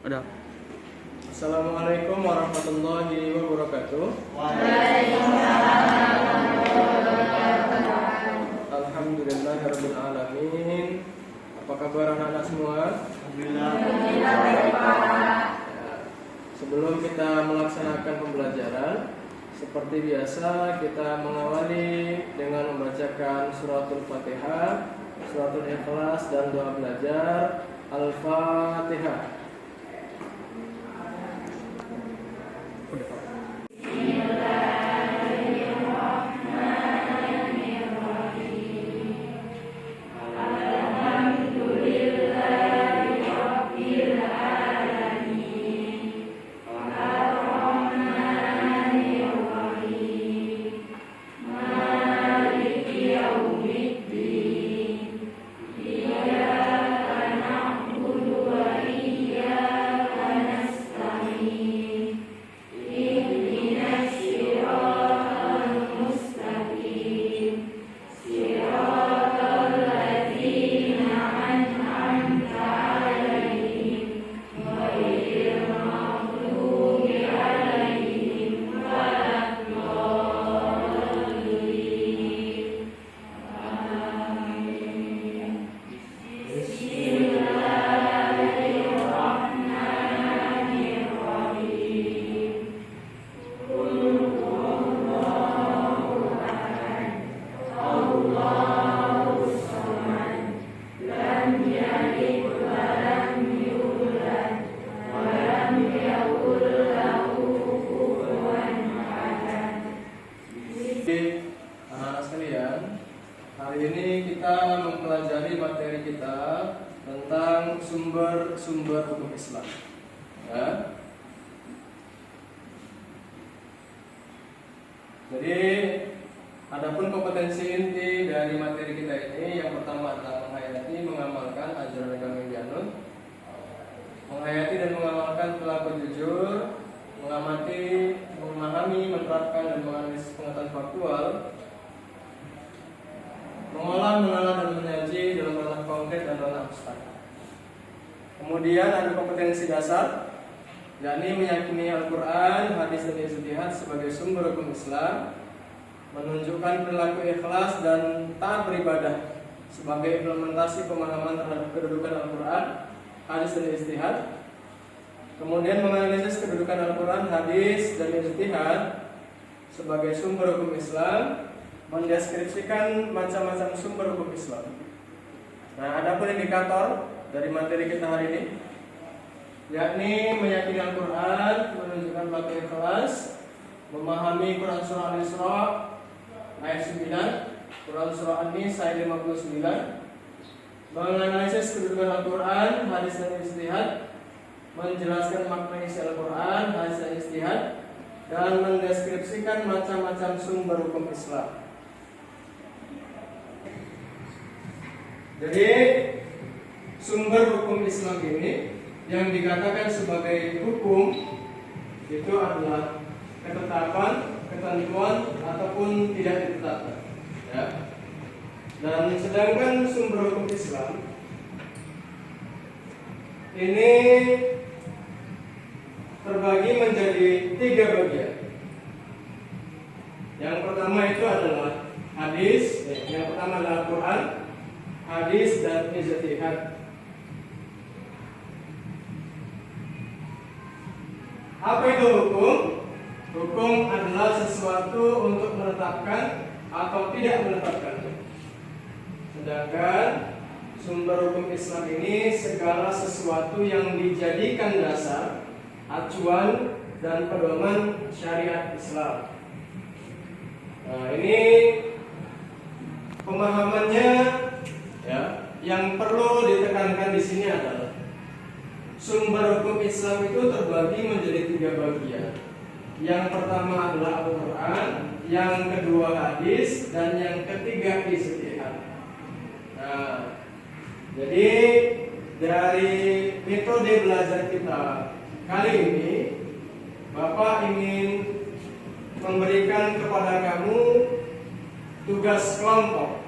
Udah. Assalamualaikum warahmatullahi wabarakatuh. Alhamdulillahirabbil alamin. Apa kabar anak-anak semua? Alhamdulillah. Sebelum kita melaksanakan pembelajaran, seperti biasa kita mengawali dengan membacakan suratul Fatihah, suratul Ikhlas dan doa belajar. Al-Fatihah. Anak-anak sekalian, hari ini kita mempelajari materi kita tentang sumber-sumber hukum Islam. Ya. Jadi, adapun kompetensi inti dari materi kita ini, yang pertama adalah menghayati, mengamalkan ajaran agama yang dianut, menghayati dan mengamalkan perilaku jujur, mengamati, memahami, menerapkan dan menganalisis pengetahuan faktual, mengolah, menelaah dan menyaji dalam ranah konkret dan ranah abstrak. Kemudian ada kompetensi dasar, yakni meyakini Al-Quran, hadis dan ijtihad sebagai sumber hukum Islam, menunjukkan perilaku ikhlas dan taat beribadah sebagai implementasi pemahaman terhadap kedudukan Al-Quran, hadis dan ijtihad. Kemudian menganalisis kedudukan Al-Quran, hadis, dan ijtihad sebagai sumber hukum Islam, mendeskripsikan macam-macam sumber hukum Islam. Nah, adapun indikator dari materi kita hari ini, yakni meyakini Al-Quran, menunjukkan perilaku ikhlas, memahami Quran Surah Al-Isra ayat 9, Quran Surah An-Nisa ayat 59, menganalisis kedudukan Al-Quran, hadis dan ijtihad, menjelaskan makna isi Al-Quran, hadis dan ijtihad, dan mendeskripsikan macam-macam sumber hukum Islam. Jadi sumber hukum Islam ini yang dikatakan sebagai hukum itu adalah ketetapan, ketentuan ataupun tidak ditetapkan. Ya. Dan sedangkan sumber hukum Islam ini terbagi menjadi 3 bagian. Yang pertama itu adalah hadis, yang pertama adalah Quran, hadis dan ijtihad. Apa itu hukum? Hukum adalah sesuatu untuk menetapkan atau tidak menetapkan. Sedangkan sumber hukum Islam ini segala sesuatu yang dijadikan dasar, acuan, dan pedoman syariat Islam. Nah, ini pemahamannya, ya, yang perlu ditekankan di sini adalah sumber hukum Islam itu terbagi menjadi 3 bagian. Yang pertama adalah Al-Quran, yang kedua hadis, dan yang ketiga ijtihad. Nah, jadi dari metode belajar kita kali ini, Bapak ingin memberikan kepada kamu tugas kelompok,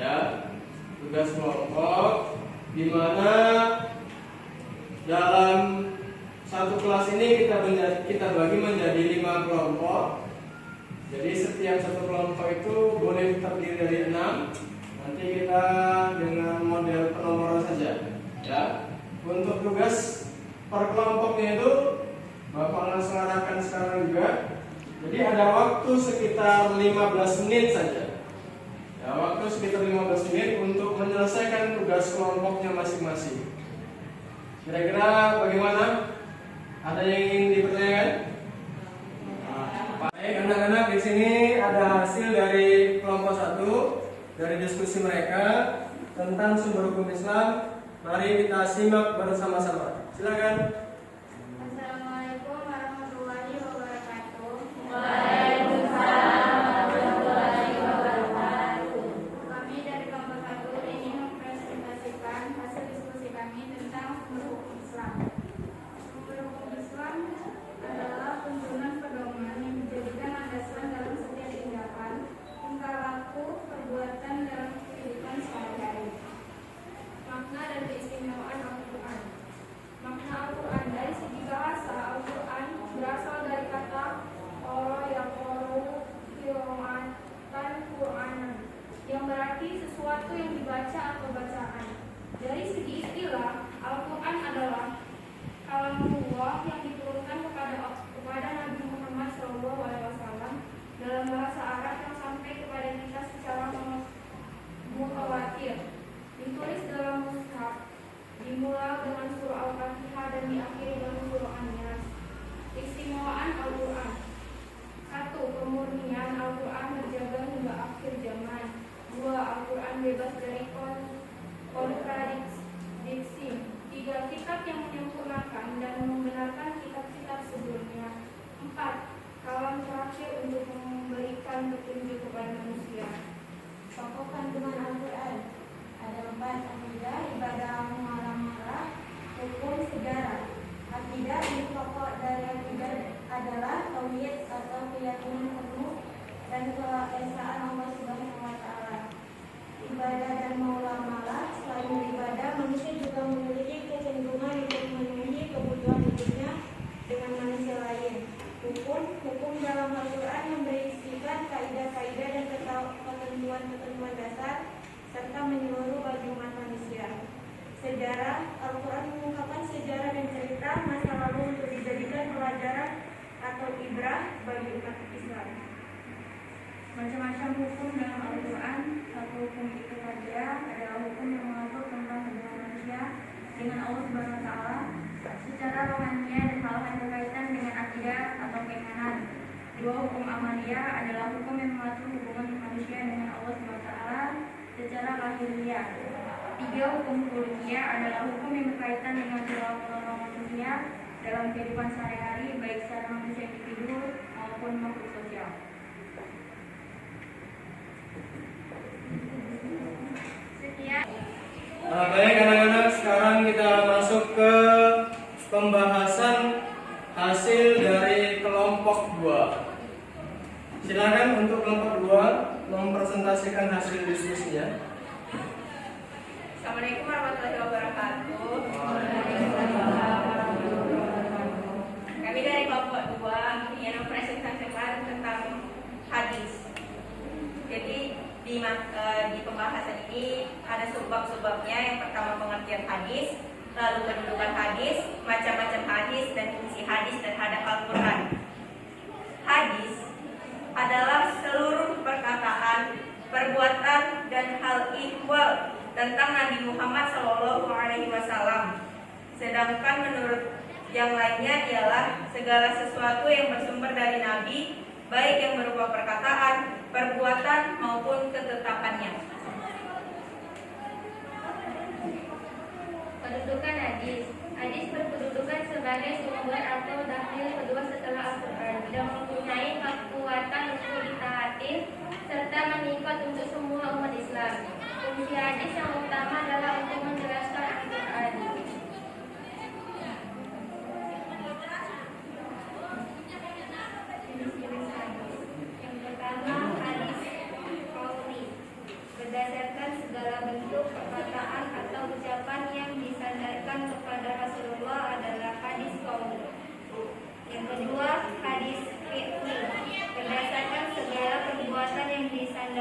ya, tugas kelompok di mana dalam satu kelas ini kita bagi menjadi 5 kelompok. Jadi setiap satu kelompok itu boleh terdiri dari 6. Nanti kita dengan model penomoran saja, ya. Untuk tugas per kelompoknya itu Bapak langsung arahkan sekarang juga. Jadi ada waktu sekitar 15 menit saja. Ya, waktu sekitar 15 menit untuk menyelesaikan tugas kelompoknya masing-masing. Kira-kira bagaimana? Ada yang ingin dipertanyakan? Baik, anak-anak, di sini ada hasil dari kelompok 1 dari diskusi mereka tentang sumber hukum Islam. Mari kita simak bersama-sama. Silakan. Assalamualaikum warahmatullahi wabarakatuh. Waalaikumsalam warahmatullahi wabarakatuh. Kami dari kelompok 1 ingin mempresentasikan hasil diskusi kami tentang sumber hukum Islam. Sumber hukum Islam adalah tuntunan pedoman yang dijadikan landasan dalam setiap tindakan, tingkah laku, perbuatan dalam kehidupan sehari-hari. Makna dan keistimewaan Al-Quran. Makna Al-Quran dari segi bahasa, Al-Quran berasal dari kata qara yaqra'u qira'atan Qur'anan, yang berarti sesuatu yang dibaca atau bacaan. Dari segi istilah, Al-Quran adalah kalamullah yang diturunkan kepada Nabi Muhammad SAW dalam bahasa Arab yang sampai kepada kita secara mutawatir, ditulis dalam mushaf, dimulai dengan surah Al-Fatihah dan diakhiri dengan surah An-Nas. Istimewaan Al-Quran. 1. Pemurnian Al-Quran terjaga hingga akhir zaman. 2. Al-Quran bebas dari kontradiksi. 3. Kitab yang menyempurnakan dan membenarkan kitab-kitab sebelumnya. 4. Kalam terakhir untuk memberikan petunjuk kepada manusia. Pokok kandungan Al-Quran ada 4: akidah, ibadah, muamalah, hukum, sejarah. Akidah, ini pokok dari akidah adalah tauhid atau keyakinan penuh dan keesaan Allah Subhanahu wa Ta'ala. Ibadah dan muamalah, selain beribadah, manusia juga memiliki kecenderungan untuk memenuhi kebutuhan hidupnya dengan manusia lain. Hukum dalam Al-Quran yang berisikan kaidah-kaidah dan ketentuan-ketentuan dasar serta menyeluruh bagi umat manusia. Sejarah, Al-Quran mengungkapkan sejarah dan cerita masa lalu untuk dijadikan pelajaran atau ibrah bagi umat Islam. Macam-macam hukum dalam Al-Quran. Satu hukum itu saja adalah hukum yang mengatur tentang hubungan manusia dengan Allah Subhanahu wa Ta'ala secara rohania dan hal yang berkaitan dengan akidah atau keimanan. 2. Hukum amaliyah adalah hukum yang mengatur hubungan manusia dengan Allah Subhanahu wa Ta'ala secara lahiriah. 3. Hukum khuluqiyah adalah hukum yang berkaitan dengan perilaku manusia dalam kehidupan sehari-hari, baik secara manusia individu maupun makhluk sosial. Sekian. Baik anak-anak, sekarang kita masuk ke pembahasan hasil dari kelompok 2. Silakan untuk kelompok 2 mempresentasikan hasil diskusinya. Assalamualaikum warahmatullahi wabarakatuh. Kami dari kelompok 2 ingin mempresentasikan tentang hadis. Jadi di pembahasan ini ada sebab-sebabnya. Yang pertama pengertian hadis, lalu kedudukan hadis, macam-macam hadis dan fungsi hadis terhadap Al-Quran. Hadis adalah seluruh perkataan, perbuatan dan hal ihwal tentang Nabi Muhammad SAW. Sedangkan menurut yang lainnya ialah segala sesuatu yang bersumber dari Nabi, baik yang berupa perkataan, perbuatan maupun ketetapannya. Kedudukan hadis. Hadis berkedudukan sebagai sumber atau dalil kedua setelah Al-Quran dan mempunyai kekuatan untuk ditaatin serta mengikat untuk semua umat Islam. Fungsi hadis yang utama adalah untuk menjelaskan Al-Quran. Yang pertama, hadis qauli, berdasarkan segala bentuk perkataan atau ucapan yang disandarkan kepada Rasulullah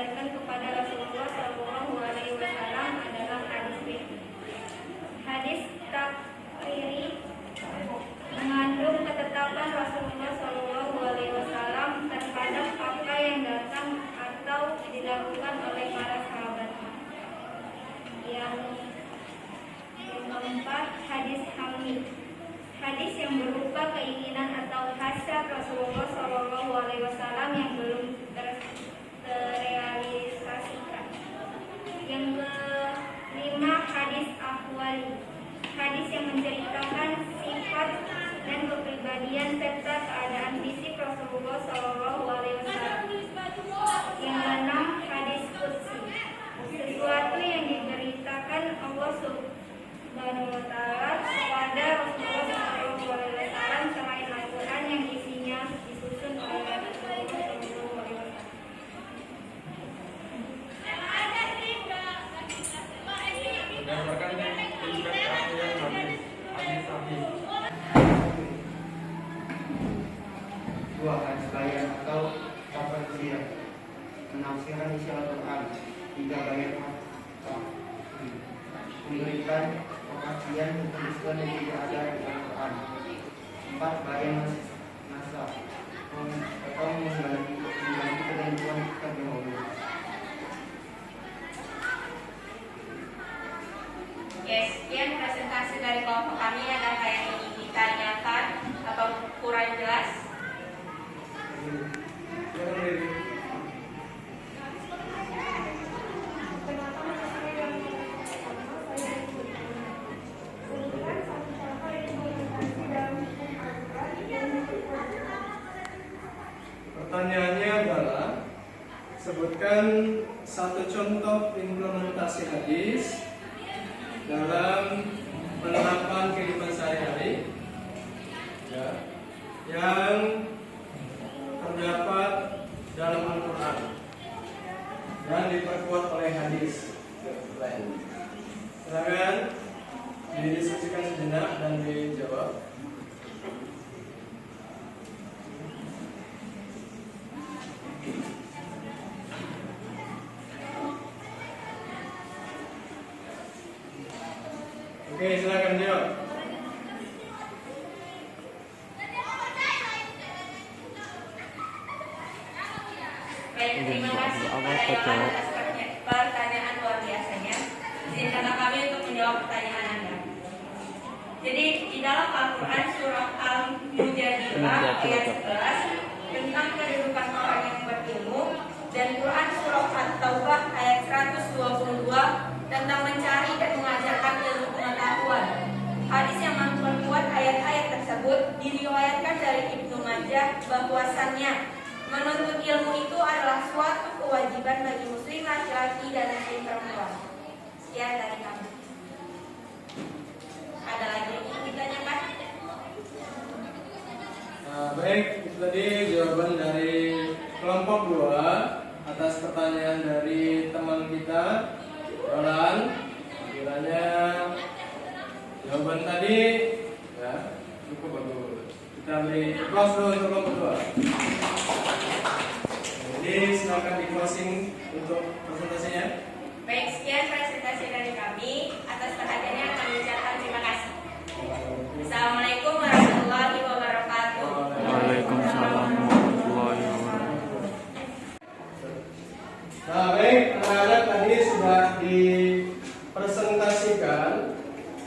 diajarkan kepada Rasulullah SAW adalah hadis fikih. Hadis takriri mengandung ketetapan Rasulullah SAW terhadap apa yang datang atau dilakukan oleh para sahabatnya. Yang keempat, hadis hamid. Hadis yang berupa keinginan atau hasrat Rasulullah SAW yang belum terrealisasikan. Yang kelima, hadis ahwali. Hadis yang menceritakan sifat dan kepribadian serta keadaan fisik Rasulullah SAW. Yang keenam, hadis qudsi. Sesuatu yang diberitakan Allah Subhanahu wa Ta'ala kepada Rasulullah SAW selain Al-Quran yang isinya disusun oleh Rasulullah SAW. Berdasarkan riwayat terakhir hadis sahih. Dua, hadis bayan atau tafsir menafsirkan isi Al-Quran. Tiga, bayan memberikan pengertian hukum yang tidak ada di Al-Quran. Empat, bayan nasab atau mengganti ketentuan terdahulu. Sekian presentasi dari kelompok kami. Adakah yang ingin ditanyakan atau kurang jelas? Pertanyaannya adalah, sebutkan satu contoh implementasi hadis dalam penerapan kehidupan sehari-hari ya, yang terdapat dalam Al-Quran dan diperkuat oleh hadis. Silakan didiskusikan sejenak dan dijawab. Oke, silakan jawab. Baik, terima kasih kepada Dewan atas pertanyaan luar biasanya. Izinkanlah kami untuk menjawab pertanyaan Anda. Jadi di dalam Al-Quran surah Al-Mujadilah ayat 11 tentang kehidupan orang yang berilmu, dan Quran surah At-Taubah ayat 122 tentang mencari dan mengajarkan ilmu pengetahuan. Hadis yang memperkuat ayat-ayat tersebut diriwayatkan dari Ibnu Majah bahwasannya menuntut ilmu itu adalah suatu kewajiban bagi muslim laki-laki dan muslim perempuan. Sekian dari kami. Ada lagi yang ingin ditanyakan? Baik, itu tadi jawaban dari kelompok 2 atas pertanyaan dari teman kita Roland. Kiranya jawaban tadi ya cukup bagus. Kita beri applause dulu untuk kelompok 2. Jadi silakan di closing untuk presentasinya. Baik, sekian presentasi dari kami. Atas perhatiannya kami ucapkan terima kasih. Assalamualaikum warahmatullahi wabarakatuh. Waalaikumsalam warahmatullahi wabarakatuh. Nah, baik, anak-anak tadi sudah dipresentasikan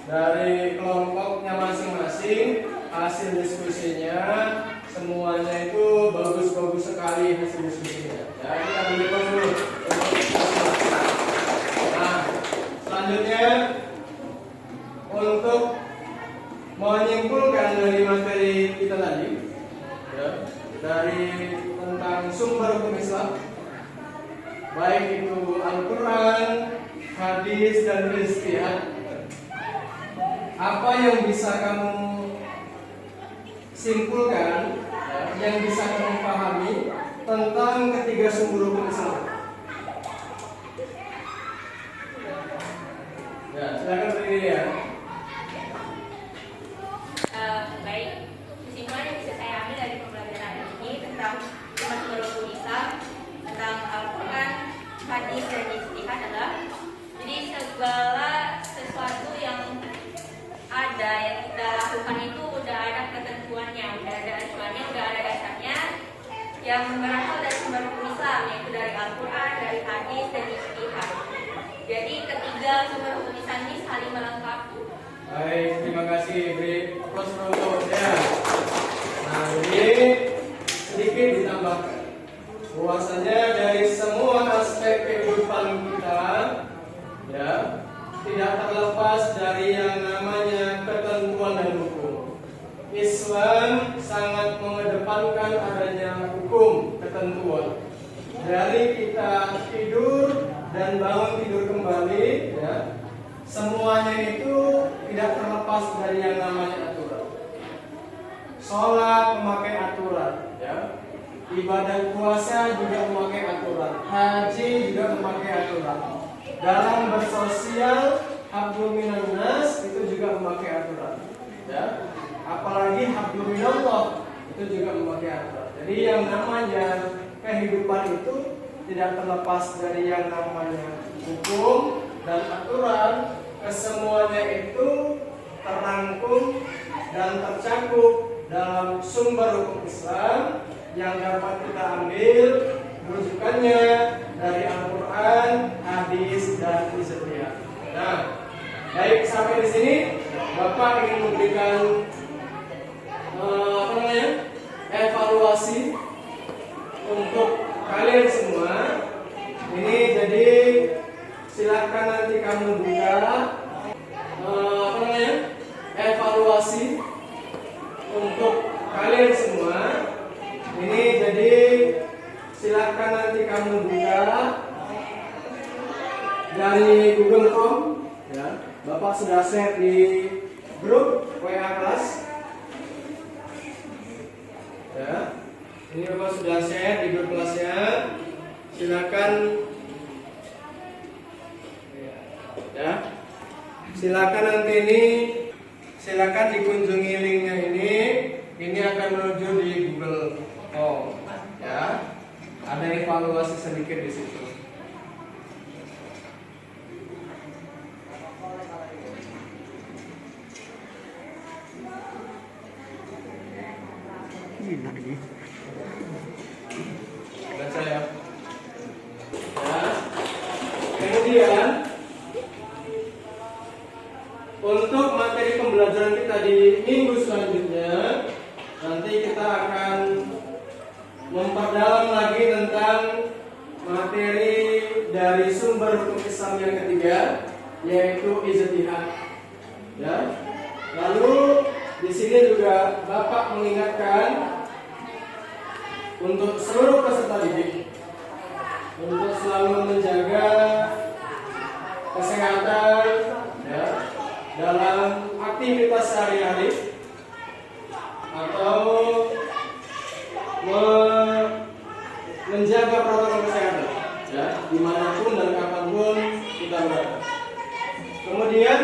dari kelompoknya masing-masing hasil diskusinya. Semuanya itu bagus-bagus sekali hasil diskusinya. Ya, kita berikan dulu. Nah, selanjutnya untuk menyimpulkan dari materi kita tadi, ya, dari tentang sumber hukum Islam, baik itu Al-Quran, hadis dan ijtihad. Apa yang bisa kamu simpulkan, ya, yang bisa kamu pahami tentang ketiga sumber hukum Islam? Ya, silakan berdiri ya. Baik, kesimpulan yang bisa saya ambil dari pembelajaran ini tentang sumber hukum Islam, tentang Al-Quran, yang berasal dari sumber hukum Islam, yaitu dari Al-Quran, dari hadis, dan ijtihad. Jadi ketiga sumber hukum Islam ini saling melengkapi. Baik, terima kasih. Beri aplaus untuk ya. Nah, jadi sedikit ditambahkan bahwasanya dari semua aspek kehidupan kita, ya, tidak terlepas dari yang namanya ketentuan dan hukum. Islam sangat mengedepankan adanya hukum, ketentuan. Dari kita tidur dan bangun tidur kembali, ya, semuanya itu tidak terlepas dari yang namanya aturan. Sholat memakai aturan, ya. Ibadah puasa juga memakai aturan. Haji juga memakai aturan. Dalam bersosial, hablum minan nas itu juga memakai aturan, ya. Apalagi hablum minallah itu juga memakai aturan. Jadi yang namanya kehidupan itu tidak terlepas dari yang namanya hukum dan aturan. Kesemuanya itu terangkum dan tercakup dalam sumber hukum Islam yang dapat kita ambil rujukannya dari Al-Quran, hadis, dan ijtihad. Nah, baik, sampai di sini Bapak ingin memberikan evaluasi untuk kalian semua. Ini jadi silakan nanti kamu buka evaluasi untuk kalian semua. Ini jadi silakan nanti kamu buka dari Google Form, ya. Bapak sudah share di grup WA kelas, ya. Ini Bapak sudah share di grup kelasnya. Silakan, ya. Silakan nanti ini, silakan dikunjungi linknya ini. Ini akan menuju di Google Form, ya. Ada evaluasi sedikit di situ. Gila ini. Baca ya. Ya. Kemudian untuk materi pembelajaran kita di minggu selanjutnya, nanti kita akan memperdalam lagi tentang materi dari sumber hukum Islam yang ketiga, yaitu ijtihad. Ya. Lalu di sini juga Bapak mengingatkan untuk seluruh peserta didik untuk selalu menjaga kesehatan, ya, dalam aktivitas sehari-hari atau menjaga protokol kesehatan, ya, dimanapun dan kapanpun kita berada. Kemudian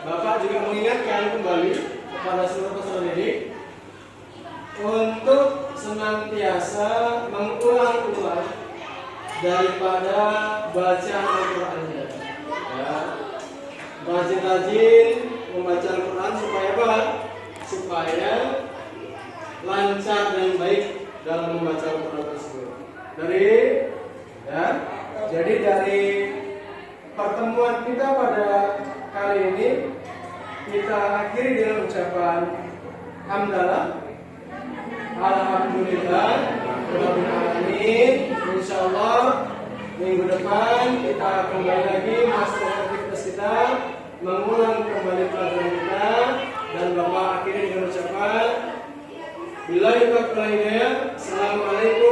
Bapak juga mengingatkan kembali kepada seluruh peserta didik untuk senantiasa mengulang-ulang daripada bacaan Al-Qur'annya, ya. Rajin-rajin membaca Al-Quran supaya apa? Supaya lancar dan baik dalam membaca Al-Quran tersebut. Jadi dari pertemuan kita pada kali ini kita akhiri dengan ucapan hamdalah, alhamdulillah, rabbil alamin. Insyaallah minggu depan kita kembali lagi masuk aktivitas kita, mengulang kembali pelajaran kita, dan Bapak akhiri dengan ucapan billahi taufiq wal hidayah. Assalamualaikum